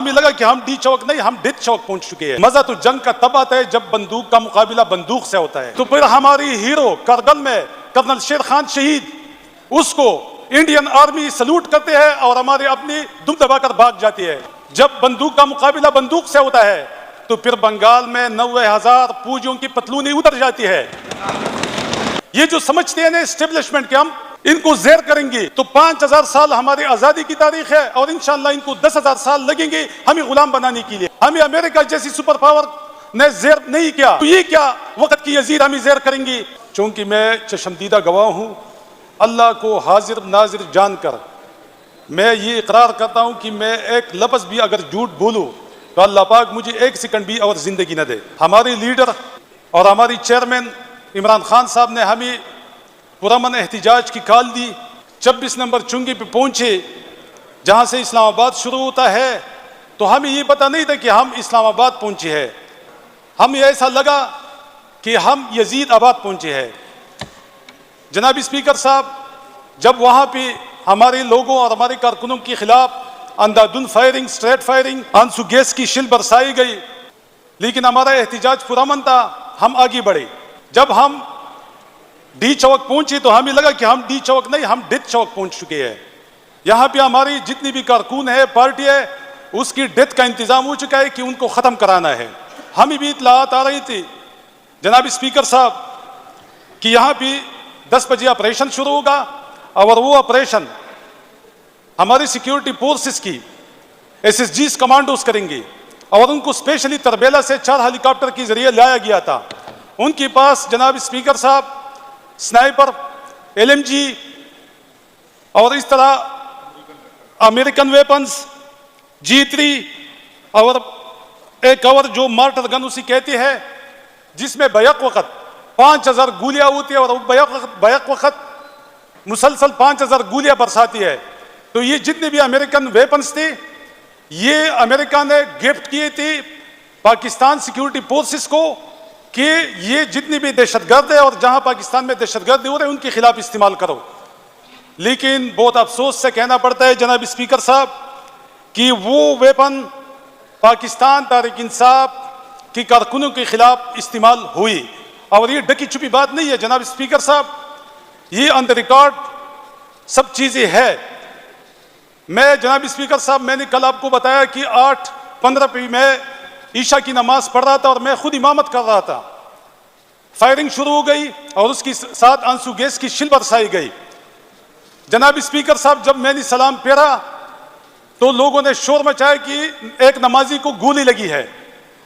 ہمیں لگا کہ ہم ڈی چوک نہیں، ہم ڈیتھ چوک پہنچ چکے ہیں۔ مزہ تو جنگ کا تب آتا ہے جب بندوق کا مقابلہ بندوق سے ہوتا ہے۔ تو پھر ہماری ہیرو کرگل میں کرنل شیر خان شہید، اس کو انڈین آرمی سلوٹ کرتے ہیں اور ہمارے اپنی دم دبا کر بھاگ جاتی ہے۔ جب بندوق کا مقابلہ بندوق سے ہوتا ہے تو پھر بنگال میں 90,000 فوجیوں کی پتلونیں اتر جاتی ہے۔ یہ جو سمجھتے ہیں نا اسٹیبلشمنٹ کے ہم ان کو زیر کریں گے تو 5,000 سال ہماری آزادی کی تاریخ ہے اور انشاءاللہ ان کو 10,000 سال لگیں گے ہمیں غلام بنانے کے لیے۔ ہمیں امریکہ جیسی سپر پاور نے زیر نہیں کیا تو یہ کیا وقت کی یزید ہمیں زیر کریں گی؟ چونکہ میں چشمدیدہ گواہ ہوں، اللہ کو حاضر ناظر جان کر میں یہ اقرار کرتا ہوں کہ میں ایک لفظ بھی اگر جھوٹ بولوں تو اللہ پاک مجھے 1 سیکنڈ بھی اور زندگی نہ دے۔ ہمارے لیڈر اور ہماری چیئرمین عمران خان صاحب نے ہمیں پرامن احتجاج کی کال دی۔ 26 نمبر چنگی پہ پہنچے جہاں سے اسلام آباد شروع ہوتا ہے، تو ہمیں یہ پتہ نہیں تھا کہ ہم اسلام آباد پہنچے ہیں، ہمیں ایسا لگا کہ ہم یزید آباد پہنچے ہیں۔ جناب اسپیکر صاحب، جب وہاں پہ ہمارے لوگوں اور ہمارے کارکنوں کے خلاف اندھادھند فائرنگ، اسٹریٹ فائرنگ، آنسو گیس کی شل برسائی گئی، لیکن ہمارا احتجاج پرامن تھا، ہم آگے بڑھے۔ جب ہم ڈی چوک پہنچے تو ہمیں لگا کہ ہم ڈی چوک نہیں، ہم ڈیتھ چوک پہنچ چکے ہیں۔ یہاں پہ ہماری جتنی بھی کارکن ہے، پارٹی ہے، اس کی ڈیتھ کا انتظام ہو چکا ہے کہ ان کو ختم کرانا ہے۔ ہمیں بھی اطلاعات آ رہی تھی جناب اسپیکر صاحب کہ یہاں پہ 10 بجے آپریشن شروع ہوگا اور وہ آپریشن ہماری سیکیورٹی فورسز کی SSGs کمانڈوز کریں گے اور ان کو اسپیشلی تربیلا سے 4 ہیلی کاپٹر کے ذریعے لایا گیا تھا۔ ان کے پاس جناب اسپیکر صاحب سنائپر، LMG اور اس طرح امریکن ویپنز G3 اور ایک اور جو مارٹر گن اسے کہتے ہیں، جس میں بیک وقت 5,000 گولیاں ہوتی ہیں اور بیک وقت مسلسل 5,000 گولیاں برساتی ہے۔ تو یہ جتنے بھی امریکن ویپنز تھے یہ امریکہ نے گفٹ کیے تھے پاکستان سیکیورٹی فورسز کو کہ یہ جتنی بھی دہشت گرد ہے اور جہاں پاکستان میں دہشت گردی ہو رہے ہیں ان کے خلاف استعمال کرو۔ لیکن بہت افسوس سے کہنا پڑتا ہے جناب اسپیکر صاحب کہ وہ ویپن پاکستان تحریک انصاف کی کارکنوں کے خلاف استعمال ہوئی، اور یہ ڈکی چھپی بات نہیں ہے جناب اسپیکر صاحب، یہ آن دی ریکارڈ سب چیزیں ہے۔ میں جناب اسپیکر صاحب، میں نے کل آپ کو بتایا کہ 8:15 پہ میں عشاء کی نماز پڑھ رہا تھا اور میں خود امامت کر رہا تھا۔ فائرنگ شروع ہو گئی اور اس کے ساتھ آنسو گیس کی شل برسائی گئی۔ جناب اسپیکر صاحب، جب میں نے سلام پھیرا تو لوگوں نے شور مچایا کہ ایک نمازی کو گولی لگی ہے،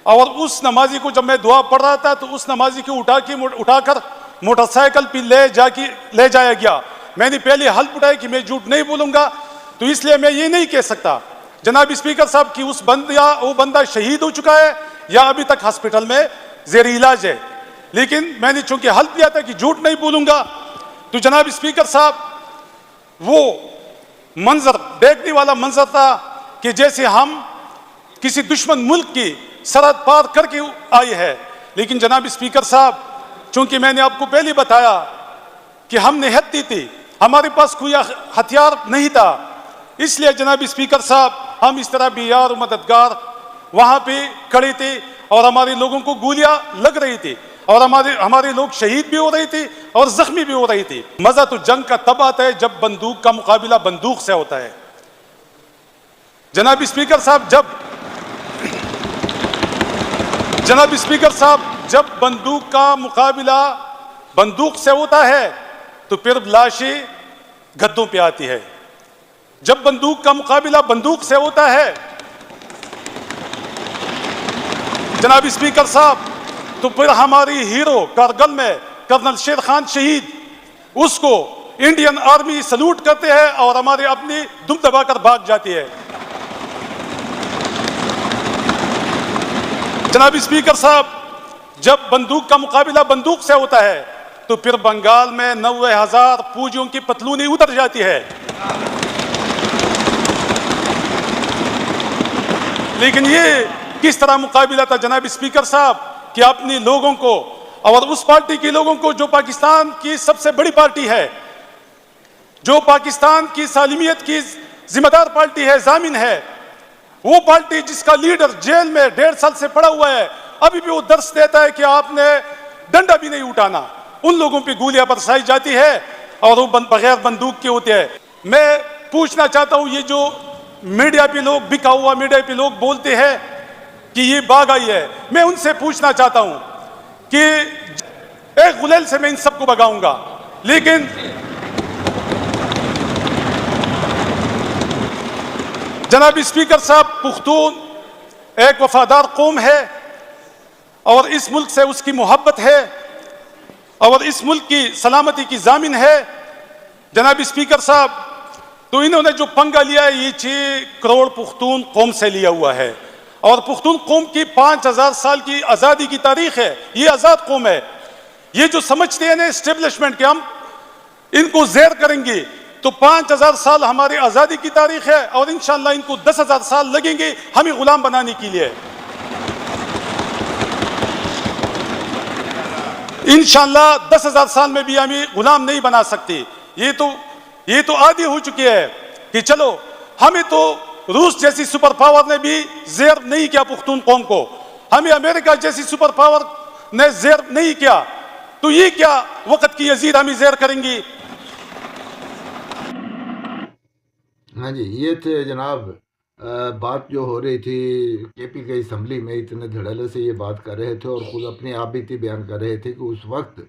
اور اس نمازی کو جب میں دعا پڑھ رہا تھا تو اس نمازی کو اٹھا کر موٹر سائیکل پہ لے جایا گیا۔ میں نے پہلے حلف اٹھایا کہ میں جھوٹ نہیں بولوں گا، تو اس لیے میں یہ نہیں کہہ سکتا جناب اسپیکر صاحب کہ وہ بندہ شہید ہو چکا ہے یا ابھی تک ہاسپٹل میں زیر علاج ہے، لیکن میں نے چونکہ حلف لیا تھا کہ جھوٹ نہیں بولوں گا۔ تو جناب اسپیکر صاحب، وہ منظر دیکھنے والا منظر تھا کہ جیسے ہم کسی دشمن ملک کی سرحد پار کر کے آئے ہیں۔ لیکن جناب اسپیکر صاحب، چونکہ میں نے آپ کو پہلے بتایا کہ ہم نہتی تھی، ہمارے پاس کوئی ہتھیار نہیں تھا، اس لیے جناب اسپیکر صاحب ہم اس طرح بھی یار و مددگار وہاں پہ کھڑے تھے اور ہمارے لوگوں کو گولیاں لگ رہی تھی اور ہمارے لوگ شہید بھی ہو رہے تھے اور زخمی بھی ہو رہی تھی۔ مزہ تو جنگ کا تب آتا ہے جب بندوق کا مقابلہ بندوق سے ہوتا ہے۔ جناب اسپیکر صاحب، جب بندوق کا مقابلہ بندوق سے ہوتا ہے تو پھر لاشیں گدوں پہ آتی ہے۔ جب بندوق کا مقابلہ بندوق سے ہوتا ہے جناب اسپیکر صاحب، تو پھر ہماری ہیرو کارگل میں کرنل شیر خان شہید، اس کو انڈین آرمی سلوٹ کرتے ہیں اور ہماری اپنی دم دبا کر بھاگ جاتی ہے۔ جناب اسپیکر صاحب، جب بندوق کا مقابلہ بندوق سے ہوتا ہے تو پھر بنگال میں 90,000 فوجیوں کی پتلونیں اتر جاتی ہے۔ لیکن یہ کس طرح مقابلہ تھا جناب اسپیکر صاحب کہ اپنے لوگوں کو اور اس پارٹی کے لوگوں کو جو پاکستان کی سب سے بڑی پارٹی ہے، جو پاکستان کی سالمیت کی ذمہ دار پارٹی ہے، ضامن ہے، وہ پارٹی جس کا لیڈر جیل میں 1.5 سال سے پڑا ہوا ہے، ابھی بھی وہ درس دیتا ہے کہ آپ نے ڈنڈا بھی نہیں اٹھانا، ان لوگوں پہ گولیاں برسائی جاتی ہے اور وہ بغیر بندوق کے ہوتے ہیں۔ میں پوچھنا چاہتا ہوں، یہ جو میڈیا پہ لوگ بکا ہوا میڈیا پہ لوگ بولتے ہیں کہ یہ باغ آئی ہے، میں ان سے پوچھنا چاہتا ہوں کہ ایک غلیل سے میں ان سب کو بگاؤں گا، لیکن جناب اسپیکر صاحب، پختون ایک وفادار قوم ہے اور اس ملک سے اس کی محبت ہے اور اس ملک کی سلامتی کی ضامن ہے۔ جناب اسپیکر صاحب، تو انہوں نے جو پنگا لیا ہے یہ 6 کروڑ پختون قوم سے لیا ہوا ہے، اور پختون قوم کی 5000 سال کی آزادی کی تاریخ ہے، یہ آزاد قوم ہے۔ یہ جو سمجھتے ہیں نا اسٹیبلشمنٹ کہ ہم ان کو زیر کریں گے، تو 5000 سال ہماری آزادی کی تاریخ ہے اور انشاءاللہ ان کو 10,000 سال لگیں گے ہمیں غلام بنانے کے لیے۔ انشاءاللہ 10,000 سال میں بھی ہمیں غلام نہیں بنا سکتے۔ یہ تو عادی ہو چکے ہے کہ چلو ہمیں تو روس جیسی سپر پاور نے بھی زیر نہیں کیا پختون قوم کو، ہمیں امریکہ جیسی سپر پاور نے زیر نہیں کیا، تو یہ کیا وقت کی یزید ہمیں زیر کریں گی؟ ہاں جی، یہ تھے جناب بات جو ہو رہی تھی کے پی کے اسمبلی میں، اتنے دھڑلے سے یہ بات کر رہے تھے اور خود اپنی آپ بیتی بیان کر رہے تھے کہ اس وقت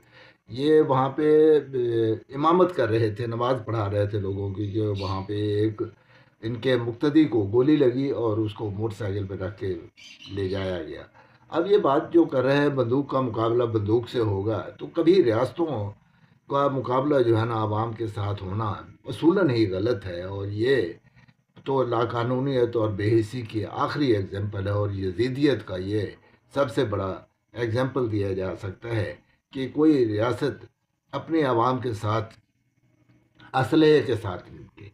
یہ وہاں پہ امامت کر رہے تھے، نماز پڑھا رہے تھے لوگوں کی، کہ وہاں پہ ایک ان کے مقتدی کو گولی لگی اور اس کو موٹر سائیکل پہ رکھ کے لے جایا گیا۔ اب یہ بات جو کر رہے ہیں بندوق کا مقابلہ بندوق سے ہوگا، تو کبھی ریاستوں کا مقابلہ جو ہے نا عوام کے ساتھ ہونا اصولاً ہی غلط ہے، اور یہ تو لاقانونیت اور بے حسی کی آخری ایگزامپل ہے، اور یزیدیت کا یہ سب سے بڑا ایگزامپل دیا جا سکتا ہے کہ کوئی ریاست اپنے عوام کے ساتھ اسلحے کے ساتھ مل کے،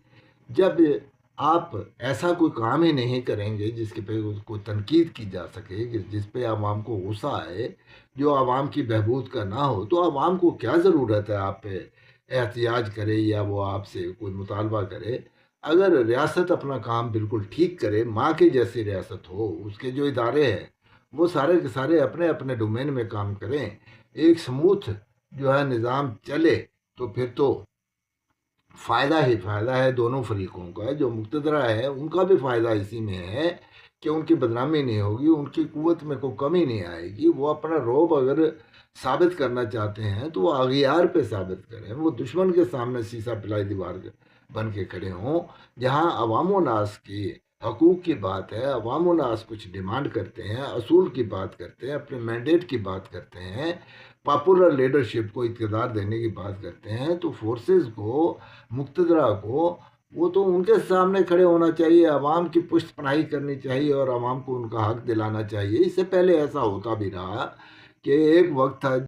جب آپ ایسا کوئی کام ہی نہیں کریں گے جس کے پہ کو تنقید کی جا سکے، جس پہ عوام کو غصہ آئے، جو عوام کی بہبود کا نہ ہو، تو عوام کو کیا ضرورت ہے آپ پہ احتجاج کرے یا وہ آپ سے کوئی مطالبہ کرے؟ اگر ریاست اپنا کام بالکل ٹھیک کرے، ماں کی جیسی ریاست ہو، اس کے جو ادارے ہیں وہ سارے کے سارے اپنے اپنے ڈومین میں کام کریں، ایک سموتھ جو ہے نظام چلے، تو پھر تو فائدہ ہی فائدہ ہے دونوں فریقوں کا۔ جو مقتدرہ ہے ان کا بھی فائدہ اسی میں ہے کہ ان کی بدنامی نہیں ہوگی، ان کی قوت میں کوئی کمی نہیں آئے گی۔ وہ اپنا رعب اگر ثابت کرنا چاہتے ہیں تو وہ اغیار پہ ثابت کریں، وہ دشمن کے سامنے سیسا پلائی دیوار بن کے کھڑے ہوں۔ جہاں عوام و ناس کی حقوق کی بات ہے، عوام و ناس کچھ ڈیمانڈ کرتے ہیں، اصول کی بات کرتے ہیں، اپنے مینڈیٹ کی بات کرتے ہیں، پاپولر لیڈرشپ کو اقتدار دینے کی بات کرتے ہیں، تو فورسز کو، مقتدرہ کو، وہ تو ان کے سامنے کھڑے ہونا چاہیے، عوام کی پشت پناہی کرنی چاہیے اور عوام کو ان کا حق دلانا چاہیے۔ اس سے پہلے ایسا ہوتا بھی رہا کہ ایک وقت تھا